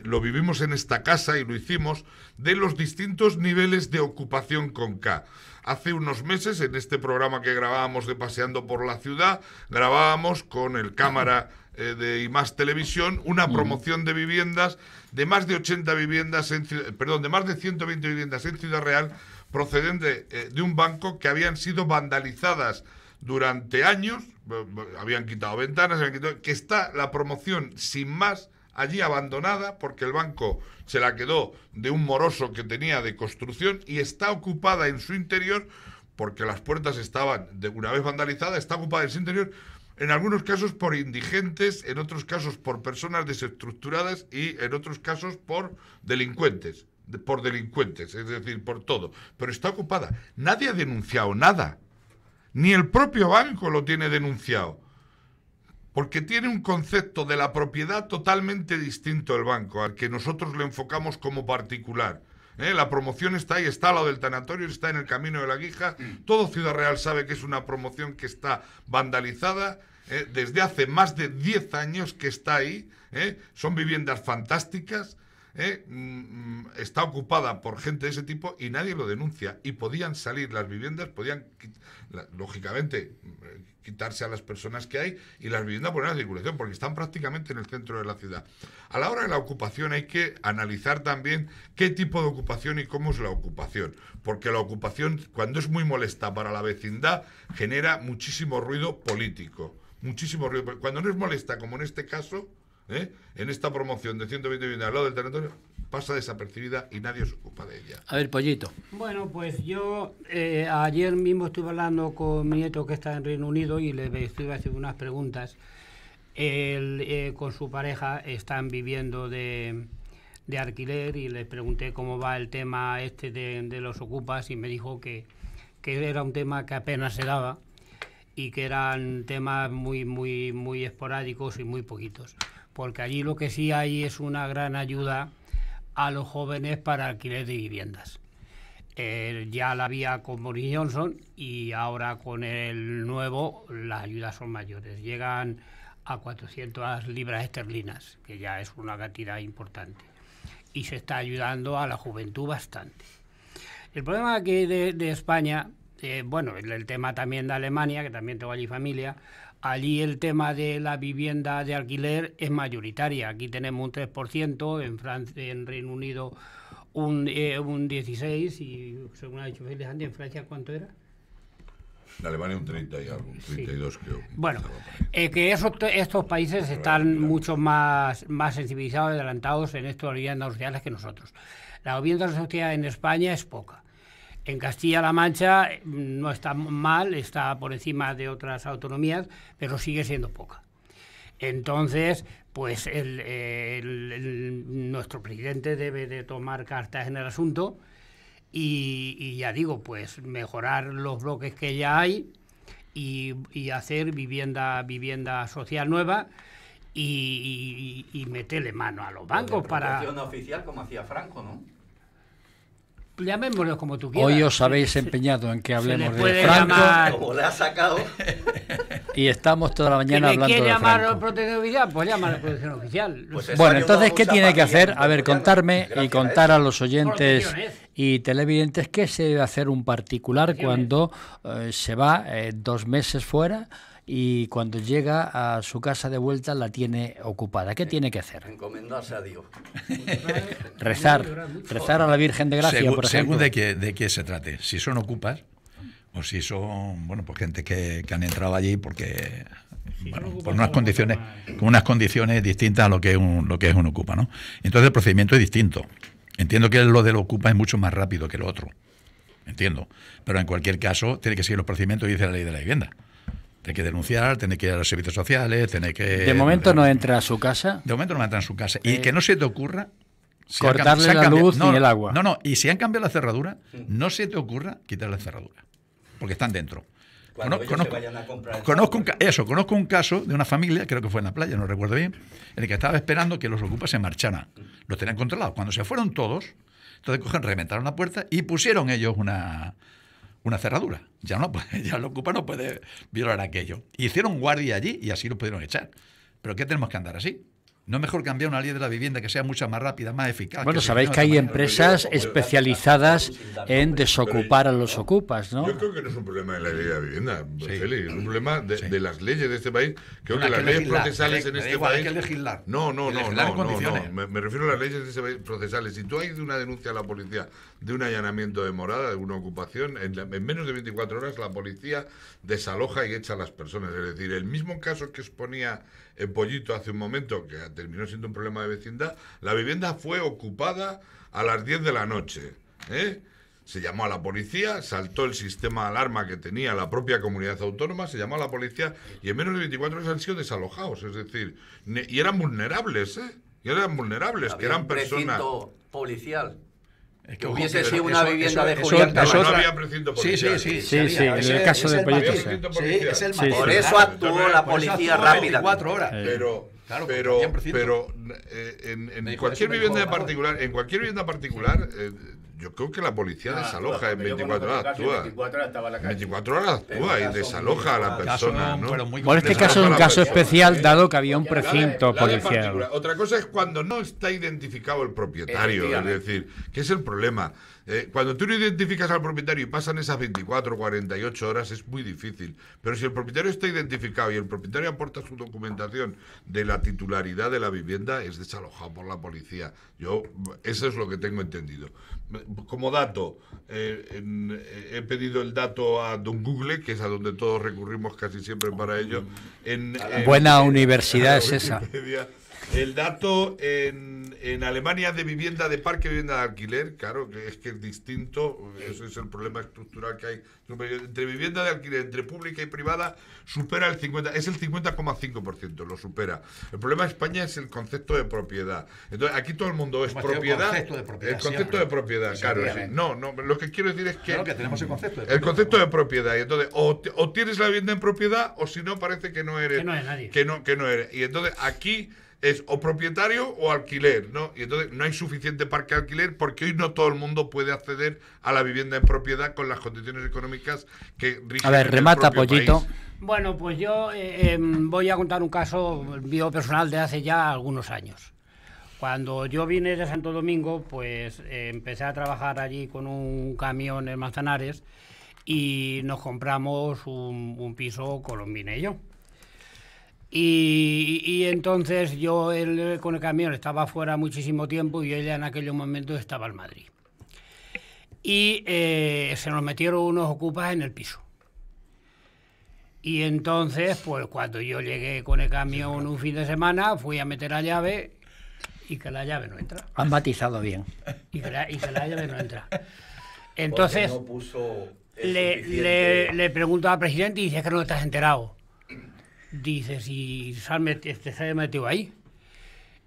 G: lo vivimos en esta casa y lo hicimos, de los distintos niveles de ocupación con K. Hace unos meses, en este programa que grabábamos de Paseando por la Ciudad, grabábamos con el cámara de IMAX Televisión una promoción de viviendas, de más de 80 viviendas, de más de 120 viviendas en Ciudad Real, procedente de un banco que habían sido vandalizadas durante años, habían quitado ventanas, que está la promoción sin más allí abandonada porque el banco se la quedó de un moroso que tenía de construcción y está ocupada en su interior porque las puertas estaban, una vez vandalizadas, está ocupada en su interior, en algunos casos por indigentes, en otros casos por personas desestructuradas y en otros casos por delincuentes. Es decir, por todo. Pero está ocupada. Nadie ha denunciado nada. Ni el propio banco lo tiene denunciado. Porque tiene un concepto de la propiedad totalmente distinto el banco, al que nosotros le enfocamos como particular. La promoción está ahí, está lo del tanatorio, está en el Camino de la Guija. Todo Ciudad Real sabe que es una promoción que está vandalizada. Desde hace más de 10 años que está ahí. Son viviendas fantásticas. Está ocupada por gente de ese tipo y nadie lo denuncia. Y podían salir las viviendas, podían, lógicamente, quitarse a las personas que hay y las viviendas poner a circulación, porque están prácticamente en el centro de la ciudad. A la hora de la ocupación hay que analizar también qué tipo de ocupación y cómo es la ocupación, porque la ocupación, cuando es muy molesta para la vecindad, genera muchísimo ruido político, muchísimo ruido. Cuando no es molesta, como en este caso, en esta promoción de 120 viviendas al lado del territorio, pasa desapercibida y nadie se ocupa de ella.
B: A ver, Pollito.
C: Bueno, pues yo ayer mismo estuve hablando con mi nieto que está en Reino Unido y le estuve haciendo unas preguntas. Él con su pareja están viviendo de alquiler y les pregunté cómo va el tema este de los ocupas y me dijo que era un tema que apenas se daba y que eran temas muy esporádicos y muy poquitos. Porque allí lo que sí hay es una gran ayuda a los jóvenes para alquiler de viviendas. Ya la había con Boris Johnson y ahora con el nuevo las ayudas son mayores. Llegan a 400 libras esterlinas, que ya es una cantidad importante. Y se está ayudando a la juventud bastante. El problema aquí de España, bueno, el tema también de Alemania, que también tengo allí familia. Allí el tema de la vivienda de alquiler es mayoritaria. Aquí tenemos un 3%, en Francia, en Reino Unido un 16% y según ha dicho Félix, en Francia ¿cuánto era?
G: En Alemania un 30 y algo, 32 sí. Creo.
C: Bueno, que estos países están mucho más sensibilizados y adelantados en esto de viviendas sociales que nosotros. La vivienda social en España es poca. En Castilla-La Mancha no está mal, está por encima de otras autonomías, pero sigue siendo poca. Entonces, pues nuestro presidente debe de tomar cartas en el asunto y ya digo, pues mejorar los bloques que ya hay y hacer vivienda social nueva y meterle mano a los bancos para...
D: oficial como hacía Franco, ¿no?
C: Llamémoslo como tú quieras.
B: Hoy os habéis empeñado en que hablemos de
C: Franco.
D: Como le ha sacado.
B: Y estamos toda la mañana hablando de Franco.
C: ¿Quiere llamar protección oficial? Pues llama a la protección oficial.
D: Pues
B: bueno, entonces, ¿qué tiene que hacer? A ver, contarme y contar a los oyentes y televidentes qué se debe hacer un particular cuando se va 2 meses fuera y cuando llega a su casa de vuelta la tiene ocupada. ¿Qué tiene que hacer?
D: Encomendarse a Dios.
B: Rezar a la Virgen de Gracia, por ejemplo.
F: Según de qué se trate. Si son ocupas o si son, bueno, pues gente que han entrado allí porque, bueno, por unas condiciones, con unas condiciones distintas a lo que es un ocupa, ¿no? Entonces el procedimiento es distinto. Entiendo que lo del ocupa es mucho más rápido que lo otro. Entiendo. Pero en cualquier caso tiene que seguir los procedimientos que dice la ley de la vivienda. Tiene que denunciar, tiene que ir a los servicios sociales, tiene que...
B: De momento no entra a su casa.
F: De momento no entra en su casa. Y que no se te ocurra...
B: cortarle la luz ni el agua.
F: No. Y si han cambiado la cerradura, no se te ocurra quitar la cerradura. Porque están dentro. Conozco un caso de una familia, creo que fue en la playa, no recuerdo bien, en el que estaba esperando que los ocupas se marcharan. Los tenían controlados. Cuando se fueron todos, entonces reventaron la puerta y pusieron ellos una cerradura. Ya el ocupa no puede violar aquello. Hicieron guardia allí y así lo pudieron echar. ¿Pero qué tenemos que andar así? ¿No es mejor cambiar una ley de la vivienda que sea mucho más rápida, más eficaz?
B: Bueno, sabéis que hay empresas especializadas en desocupar a los ocupas, ¿no?
G: Yo creo que no es un problema de la ley de la vivienda, Félix, es un problema de las leyes de este país. Creo que las leyes procesales en este país...
F: Hay que legislar.
G: No. Me refiero a las leyes de este país procesales. Si tú hay una denuncia a la policía de un allanamiento de morada, de una ocupación, en menos de 24 horas la policía desaloja y echa a las personas. Es decir, el mismo caso que exponía el Pollito hace un momento, que terminó siendo un problema de vecindad, la vivienda fue ocupada a las 10 de la noche, ¿eh? Se llamó a la policía, saltó el sistema de alarma que tenía la propia comunidad autónoma, se llamó a la policía y en menos de 24 horas han sido desalojados, es decir, y eran vulnerables, ¿eh? Y eran vulnerables, que eran personas...
D: Un precinto policial.
F: Es
D: Que hubiese sido
F: eso-
D: una
F: eso-
D: vivienda de
F: eso-
D: Julián
F: eso-
G: No,
D: Camacho.
G: no había precinto policial.
B: Sí, en el caso de
F: matiz.
B: Pollito,
F: Sí, es el
G: Sí,
F: matiz.
D: Por eso actuó la
F: Por eso
D: policía
F: actuó
D: rápida.
F: 24 horas.
G: Pero,
F: Claro, porque habían precinto.
G: en
F: Me dijo
G: cualquier
F: eso, me
G: vivienda
F: dijo,
G: particular, yo creo que la policía desaloja en 24 horas, actúa.
E: 24 horas estaba en la
G: En
E: calle.
G: 24 horas actúa y desaloja a la persona, ¿no?
B: Bueno, este caso es un caso especial, dado que había un precinto
G: La de
B: policial.
G: particular. Otra cosa es cuando no está identificado el propietario, es decir, que es el problema. Cuando tú no identificas al propietario y pasan esas 24 o 48 horas es muy difícil. Pero si el propietario está identificado y el propietario aporta su documentación de la titularidad de la vivienda, es desalojado por la policía. Eso es lo que tengo entendido. Como dato, he pedido el dato a Don Google, que es a donde todos recurrimos casi siempre para ello.
B: Buena universidad es esa.
G: Wikipedia. El dato en Alemania de vivienda de parque, vivienda de alquiler, claro, que es distinto, ese es el problema estructural que hay. Entre vivienda de alquiler, entre pública y privada, supera el 50%, es el 50,5%, lo supera. El problema de España es el concepto de propiedad. Entonces, aquí todo el mundo es propiedad.
F: El concepto de propiedad.
G: El concepto de propiedad, claro. Sí. No, lo que quiero decir es que...
F: Claro que tenemos el concepto de
G: El concepto de propiedad. Y entonces, o tienes la vivienda en propiedad, o si no, parece que no eres...
C: Que no eres nadie.
G: Que no eres. Y entonces, aquí... es o propietario o alquiler, ¿no? Y entonces no hay suficiente parque de alquiler porque hoy no todo el mundo puede acceder a la vivienda en propiedad con las condiciones económicas que rigen.
B: A ver,
G: en el
B: remata,
G: propio
B: Pollito.
G: país.
C: Bueno, pues yo voy a contar un caso mío personal de hace ya algunos años. Cuando yo vine de Santo Domingo, pues empecé a trabajar allí con un camión en Manzanares y nos compramos un piso Colombina y yo. Y entonces yo con el camión estaba fuera muchísimo tiempo y ella en aquel momento estaba en Madrid. Y se nos metieron unos ocupas en el piso. Y entonces, pues cuando yo llegué con el camión un fin de semana, fui a meter la llave y que la llave no entra.
B: Han matizado bien.
C: Y que la llave no entra. Entonces,
D: Porque no puso el
C: le
D: suficiente-
C: pregunto al presidente y dice que no estás enterado. Dice, si se ha metido ahí.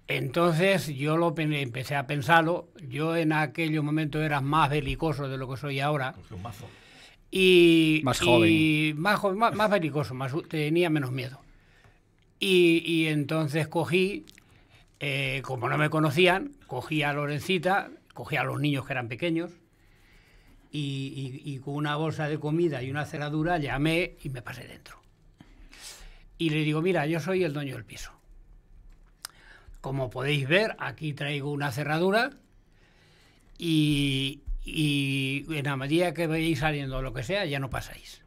C: Entonces yo empecé a pensarlo. Yo en aquellos momentos era más belicoso de lo que soy ahora. Y,
B: Más joven.
C: Más belicoso, tenía menos miedo. Y entonces cogí, como no me conocían, cogí a Lorencita, cogí a los niños que eran pequeños y con una bolsa de comida y una cerradura llamé y me pasé dentro. Y le digo, mira, yo soy el dueño del piso. Como podéis ver, aquí traigo una cerradura y en la medida que vayáis saliendo o lo que sea, ya no pasáis.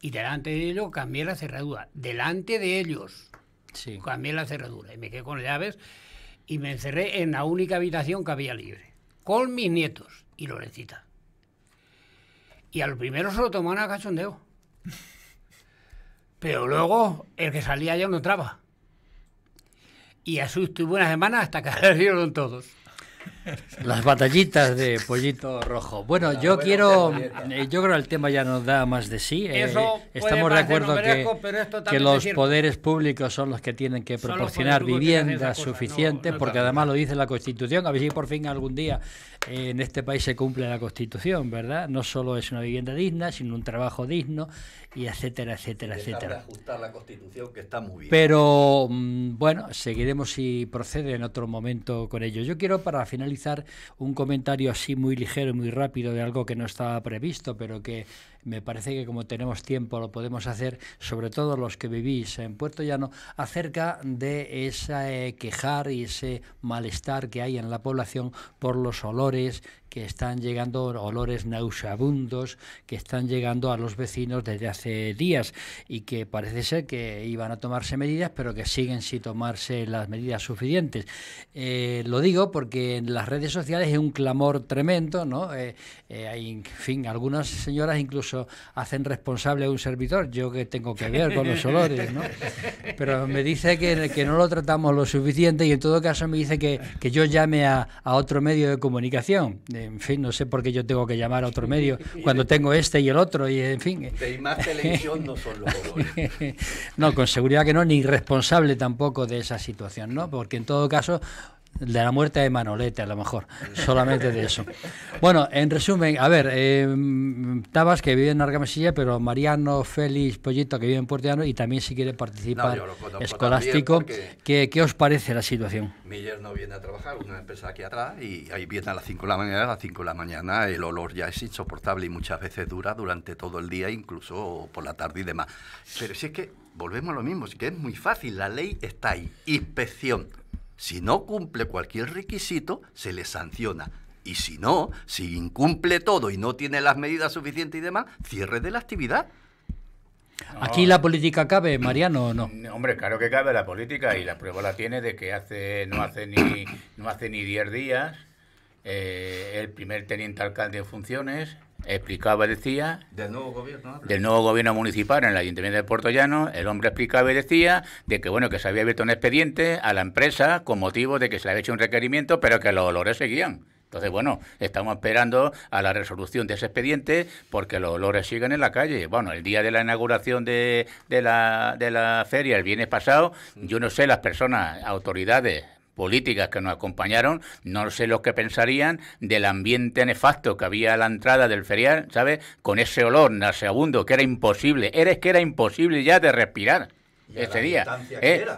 C: Y delante de ellos cambié la cerradura. Delante de ellos
B: Sí.
C: cambié la cerradura. Y me quedé con las llaves y me encerré en la única habitación que había libre. Con mis nietos y Lorencita. Y al primero se lo tomaron a cachondeo. Pero luego el que salía ya no entraba. Y así estuve una semana hasta que salieron todos.
B: Las batallitas de Pollito Rojo. Bueno, yo creo que el tema ya nos da más de sí.
C: Eso puede
B: Estamos de
C: parecer
B: acuerdo
C: novelesco, pero esto
B: que
C: también
B: los
C: es cierto.
B: poderes públicos son los que tienen que
C: Son los
B: proporcionar
C: poderes públicos que hacen
B: vivienda
C: esas cosas,
B: suficiente,
C: no,
B: porque
C: claro.
B: además lo dice la Constitución. A ver si por fin algún día en este país se cumple la Constitución, ¿verdad? No solo es una vivienda digna, sino un trabajo digno, y etcétera, etcétera,
D: Dejar de
B: etcétera.
D: ajustar la Constitución, que está muy bien.
B: Pero bueno, seguiremos si procede en otro momento con ello. Yo quiero, para finalizar, un comentario así muy ligero y muy rápido de algo que no estaba previsto, pero que me parece que como tenemos tiempo lo podemos hacer, sobre todo los que vivís en Puerto Llano, acerca de ese quejar y ese malestar que hay en la población por los olores que están llegando olores nauseabundos, que están llegando a los vecinos desde hace días y que parece ser que iban a tomarse medidas, pero que siguen sin tomarse las medidas suficientes. Lo digo porque en las redes sociales es un clamor tremendo, ¿no? Hay, en fin, algunas señoras incluso hacen responsable a un servidor, yo que tengo que ver con los olores, ¿no? Pero me dice que no lo tratamos lo suficiente y en todo caso me dice que yo llame a otro medio de comunicación. En fin, no sé por qué yo tengo que llamar a otro medio cuando tengo este y el otro, y en fin.
D: De más televisión no son los olores.
B: No, con seguridad que no, ni responsable tampoco de esa situación, ¿no? Porque en todo caso, de la muerte de Manolete, a lo mejor, solamente de eso. Bueno, en resumen, a ver, Tabas, que vive en Argamasilla, pero Mariano, Félix, Pollito, que vive en Puerto Llano, y también si quiere participar,
D: yo lo conozco
B: Escolástico.
D: también
B: ¿Qué os parece la situación?
D: Mi yerno viene a trabajar, una empresa aquí atrás, y ahí viene a las 5 de la mañana, a las 5 de la mañana el olor ya es insoportable y muchas veces dura durante todo el día, incluso por la tarde y demás. Pero si es que volvemos a lo mismo, es que es muy fácil, la ley está ahí, inspección. Si no cumple cualquier requisito, se le sanciona. Y si no, si incumple todo y no tiene las medidas suficientes y demás, cierre de la actividad.
E: No.
B: ¿Aquí la política cabe, Mariano, o no?
E: Hombre, claro que cabe la política y la prueba la tiene de que no hace ni 10 días el primer teniente alcalde en funciones explicaba y decía...
D: Del nuevo gobierno.
E: Del nuevo gobierno municipal en el Ayuntamiento de Puerto Llano, el hombre explicaba y decía de que, bueno, que se había abierto un expediente a la empresa con motivo de que se le había hecho un requerimiento, pero que los olores seguían. Entonces, bueno, estamos esperando a la resolución de ese expediente porque los olores siguen en la calle. Bueno, el día de la inauguración de la feria, el viernes pasado, yo no sé, las personas, autoridades políticas que nos acompañaron, no sé lo que pensarían del ambiente nefasto que había a la entrada del ferial, ¿sabes? Con ese olor nauseabundo que era imposible, era imposible ya de respirar. Ese día,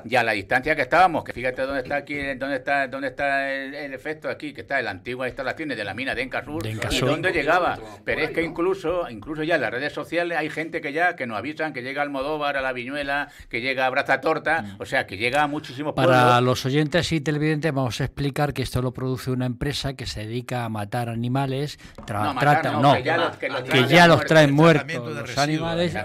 E: ya la distancia que estábamos, que fíjate dónde está aquí, dónde está el efecto aquí, que está en las antiguas instalaciones de la mina de Encasur, y dónde llegaba. Pero es que incluso ya en las redes sociales hay gente que nos avisan que llega a Almodóvar, a La Viñuela, que llega a Brazatorta, o sea, que llega a muchísimos pueblos.
B: Para los oyentes y televidentes vamos a explicar que esto lo produce una empresa que se dedica a matar animales, que ya los traen muertos los animales,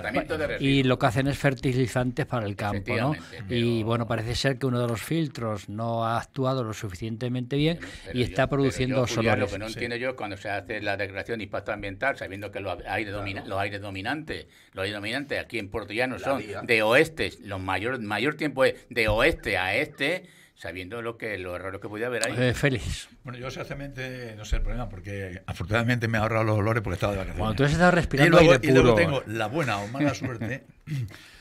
B: y lo que hacen es fertilizantes para el campo, ¿no? Y bueno, parece ser que uno de los filtros no ha actuado lo suficientemente bien y está produciendo olores.
E: Lo que no entiendo yo es cuando se hace la declaración de impacto ambiental, sabiendo que los aires dominantes aquí en Puerto Llano son de oeste, mayor tiempo es de oeste a este, sabiendo los errores que podía haber ahí.
B: Félix.
F: Bueno, yo exactamente no sé el problema, porque afortunadamente me he ahorrado los olores porque estaba de vacaciones.
B: Bueno, tú estás respirando
F: y luego,
B: aire puro.
F: Y luego tengo la buena o mala suerte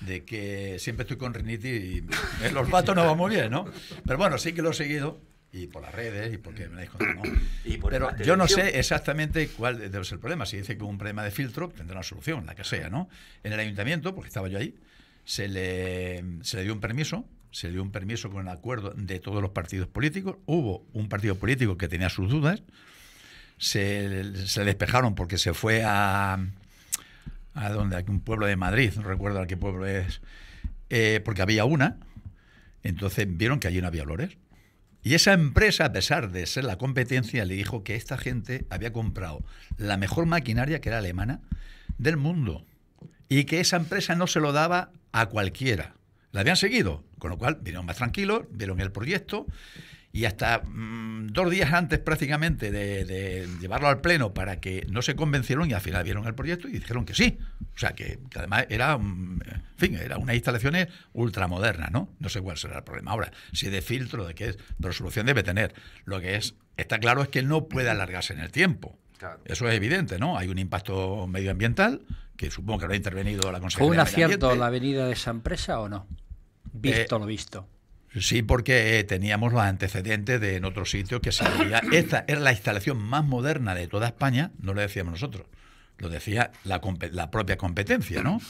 F: de que siempre estoy con rinitis y el olfato no va muy bien, ¿no? Pero bueno, sí que lo he seguido, y por las redes, y porque me lo dijo, ¿no? Pero yo no sé exactamente cuál debe ser el problema. Si dice que hubo un problema de filtro, tendrá una solución, la que sea, ¿no? En el ayuntamiento, porque estaba yo ahí, se le dio un permiso. Se dio un permiso con el acuerdo de todos los partidos políticos. Hubo un partido político que tenía sus dudas. Se despejaron porque se fue a donde, aquí un pueblo de Madrid, no recuerdo a qué pueblo es, porque había una. Entonces vieron que allí no había olores. Y esa empresa, a pesar de ser la competencia, le dijo que esta gente había comprado la mejor maquinaria, que era alemana, del mundo. Y que esa empresa no se lo daba a cualquiera. La habían seguido, con lo cual vinieron más tranquilos, vieron el proyecto y hasta 2 días antes prácticamente de llevarlo al pleno para que no se convencieron y al final vieron el proyecto y dijeron que sí. O sea, que además era unas instalaciones ultramodernas, ¿no? No sé cuál será el problema ahora, si es de filtro, de qué es, pero solución debe tener. Lo que está claro es que no puede alargarse en el tiempo. Claro. Eso es evidente, ¿no? Hay un impacto medioambiental que supongo que habrá intervenido la Consejería.
B: ¿Fue un acierto la venida de esa empresa o no? Visto lo visto.
F: Sí, porque teníamos los antecedentes de en otros sitios que se veía. Esta era la instalación más moderna de toda España, no lo decíamos nosotros, lo decía la propia competencia, ¿no?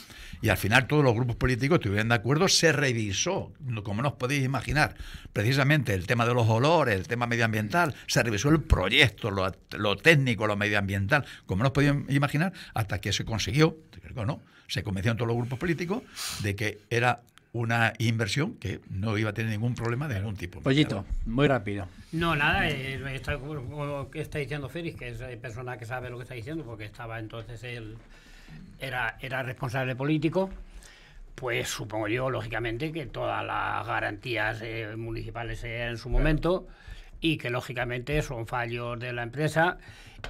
F: Y al final todos los grupos políticos estuvieron de acuerdo, se revisó, como no os podéis imaginar, precisamente el tema de los olores, el tema medioambiental, se revisó el proyecto, lo técnico, lo medioambiental, como no os podéis imaginar, hasta que se consiguió, ¿no? Se convencieron todos los grupos políticos de que era una inversión que no iba a tener ningún problema de ningún tipo.
B: Pollito, muy rápido.
C: No, nada, como que está diciendo Félix, que es persona que sabe lo que está diciendo, porque estaba entonces él, era responsable político. Pues supongo yo, lógicamente, que todas las garantías municipales en su momento, y que lógicamente son fallos de la empresa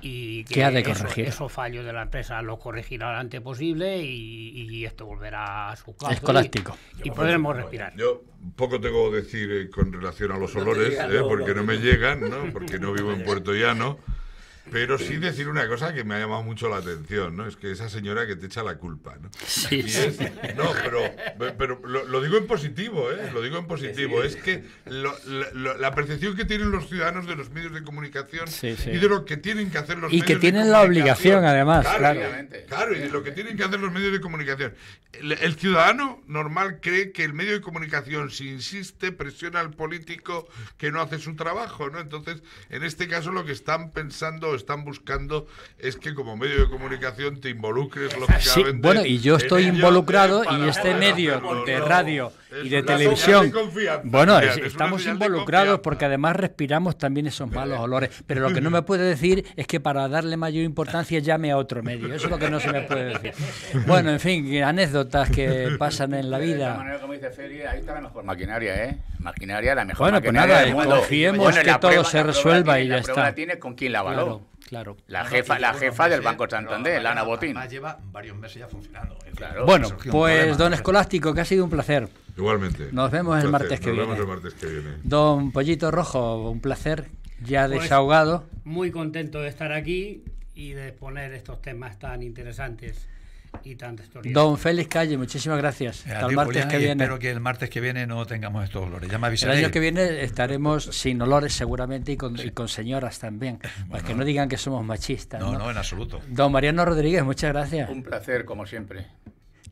C: y que
B: ha de corregir.
C: Esos fallos de la empresa los corregirá lo antes posible y esto volverá a su cauce.
B: Escolástico.
C: Y podremos respirar.
G: Yo poco tengo que decir con relación a los olores, porque no me llegan, ¿no? Porque no vivo en Puerto Llano. Pero sí decir una cosa que me ha llamado mucho la atención, ¿no? Es que esa señora que te echa la culpa, ¿no?
B: Sí.
G: No, pero lo digo en positivo, ¿eh? Lo digo en positivo. Es que la percepción que tienen los ciudadanos de los medios de comunicación y de lo que tienen que hacer los medios de comunicación.
B: Y que tienen la obligación, además.
G: Claro, y de lo que tienen que hacer los medios de comunicación. El ciudadano normal cree que el medio de comunicación, si insiste, presiona al político que no hace su trabajo, ¿no? Entonces, en este caso lo que están pensando, están buscando, es que como medio de comunicación te involucres lógicamente.
B: Sí, bueno, y yo estoy involucrado y este medio de radio y de televisión, bueno, estamos involucrados porque además respiramos también esos malos olores, pero lo que no me puede decir es que para darle mayor importancia llame a otro medio, eso es lo que no se me puede decir. Bueno, en fin, anécdotas que pasan en la vida.
E: De manera, como dice Feli, ahí está la mejor maquinaria, ¿eh? Maquinaria, la mejor
B: bueno, pues
E: maquinaria
B: nada,
E: del mundo.
B: confiemos que todo se resuelva y ya
E: la prueba
B: está.
E: la tiene con quién la avaló.
B: Claro.
E: La jefa del Banco Santander, Ana Botín.
F: Además lleva varios meses ya funcionando.
E: Claro.
B: Bueno,
F: Eso es un
B: pues
F: problema,
B: don
F: ¿no?
B: Escolástico, que ha sido un placer.
G: Igualmente.
B: Nos vemos el martes que viene.
G: Nos vemos el martes que viene.
B: Don Pollito Rojo, un placer, ya
C: Pues,
B: desahogado.
C: Muy contento de estar aquí y de exponer estos temas tan interesantes y tan historias.
B: Don Félix Calle, muchísimas gracias. Hasta el martes que viene.
F: Espero que el martes que viene no tengamos estos olores. Ya me
B: El
F: avisaréis.
B: año que viene estaremos sin olores seguramente y con señoras también. Pues que no digan que somos machistas.
F: No, en absoluto.
B: Don Mariano Rodríguez, muchas gracias.
E: Un placer, como siempre.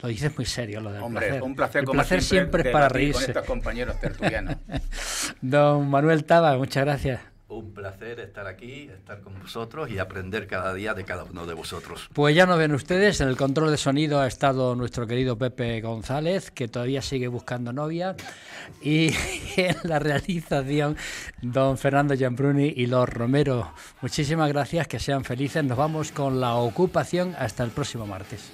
B: Lo dices muy serio, lo del
E: Hombre,
B: placer.
E: un placer,
B: El
E: como
B: placer siempre es
E: debatir
B: para
E: con
B: reírse.
E: estos compañeros tertulianos.
B: Don Manuel Taba, muchas gracias.
D: Un placer estar aquí, estar con vosotros y aprender cada día de cada uno de vosotros.
B: Pues ya nos ven ustedes, en el control de sonido ha estado nuestro querido Pepe González, que todavía sigue buscando novia, y en la realización don Fernando Giambruni y los Romero. Muchísimas gracias, que sean felices. Nos vamos con La Ocupación hasta el próximo martes.